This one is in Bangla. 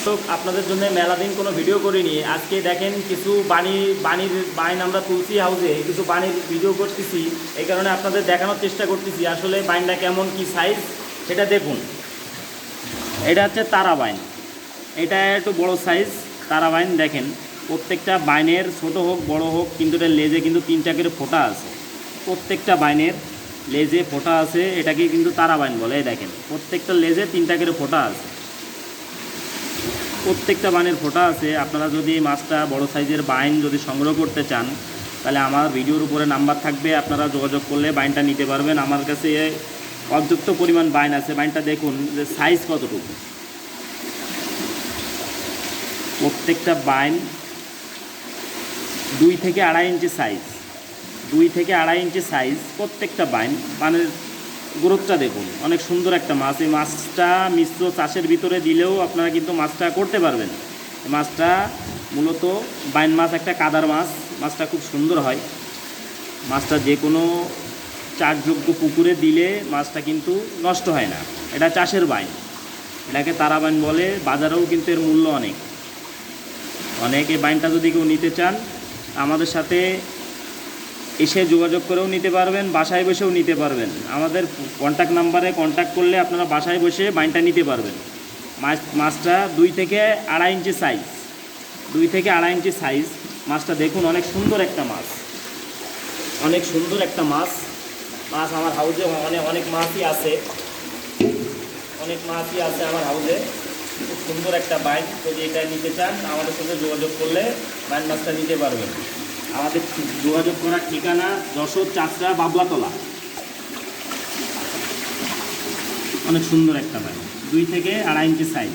তো আপনাদের জন্য মেলা দিন কোনো ভিডিও করিনি। আজকে দেখেন কিছু বাণীর বাইন আমরা তুলসী হাউসে কিছু বাণীর ভিডিও করতেছি, এই কারণে আপনাদের দেখানোর চেষ্টা করতেছি আসলে বাইনটা কেমন কি সাইজ সেটা দেখুন। এটা হচ্ছে তারা বাইন, এটা একটু বড় সাইজ তারা বাইন। দেখেন প্রত্যেকটা বাইনের ছোট হোক বড় হোক কিন্তু এটা লেজে কিন্তু 3টা করে ফোঁটা আছে। প্রত্যেকটা বাইনের লেজে ফোঁটা আছে, এটাকে কিন্তু তারা বাইন বলে। এই দেখেন প্রত্যেকটা লেজে 3টা করে ফোঁটা আছে, প্রত্যেকটা বাইনের ফোঁটা আছে। আপনারা যদি এই মাছটা বড় সাইজের বাইন যদি সংগ্রহ করতে চান তাহলে আমার ভিডিওর উপরে নাম্বার থাকবে, আপনারা যোগাযোগ করলে বাইনটা নিতে পারবেন। আমার কাছে পর্যাপ্ত পরিমাণ বাইন আছে। বাইনটা দেখুন যে সাইজ কতটুকু, প্রত্যেকটা বাইন 2 থেকে 2.5 ইঞ্চি সাইজ, 2 থেকে 2.5 ইঞ্চি সাইজ প্রত্যেকটা বাইন। বাইনের গ্রোথটা দেখুন, অনেক সুন্দর একটা মাছ। এই মাছটা মিশ্র চাষের ভিতরে দিলেও আপনারা কিন্তু মাছটা করতে পারবেন। মাছটা মূলত বাইন মাছ, একটা কাদার মাছ। মাছটা খুব সুন্দর হয়। মাছটা যে কোনো চাষযোগ্য পুকুরে দিলে মাছটা কিন্তু নষ্ট হয় না। এটা চাষের বাইন, এটাকে তারা বাইন বলে। বাজারেও কিন্তু এর মূল্য অনেক। এই বাইনটা যদি কেউ নিতে চান আমাদের সাথে এসে যোগাযোগ করেও নিতে পারবেন, বাসায় বসেও নিতে পারবেন। আমাদের কন্ট্যাক্ট নাম্বারে কন্ট্যাক্ট করলে আপনারা বাসায় বসে বাইনটা নিতে পারবেন। মাছটা 2 থেকে 2.5 ইঞ্চি সাইজ, 2 থেকে 2.5 ইঞ্চি সাইজ। মাছটা দেখুন, অনেক সুন্দর একটা মাছ, অনেক সুন্দর একটা মাছ। আমার হাউজে অনেক মাছই আছে, অনেক মাছই আছে আমার হাউজে। খুব সুন্দর একটা বাইন। যদি এটা নিতে চান আমাদের সাথে যোগাযোগ করলে বাইন মাছটা নিতে পারবেন। আমাদের যোগাযোগ করার ঠিকানা যশোর চাচড়া বাবলাতলা। অনেক সুন্দর একটা বাইন, 2 থেকে 2.5 ইঞ্চি সাইজ।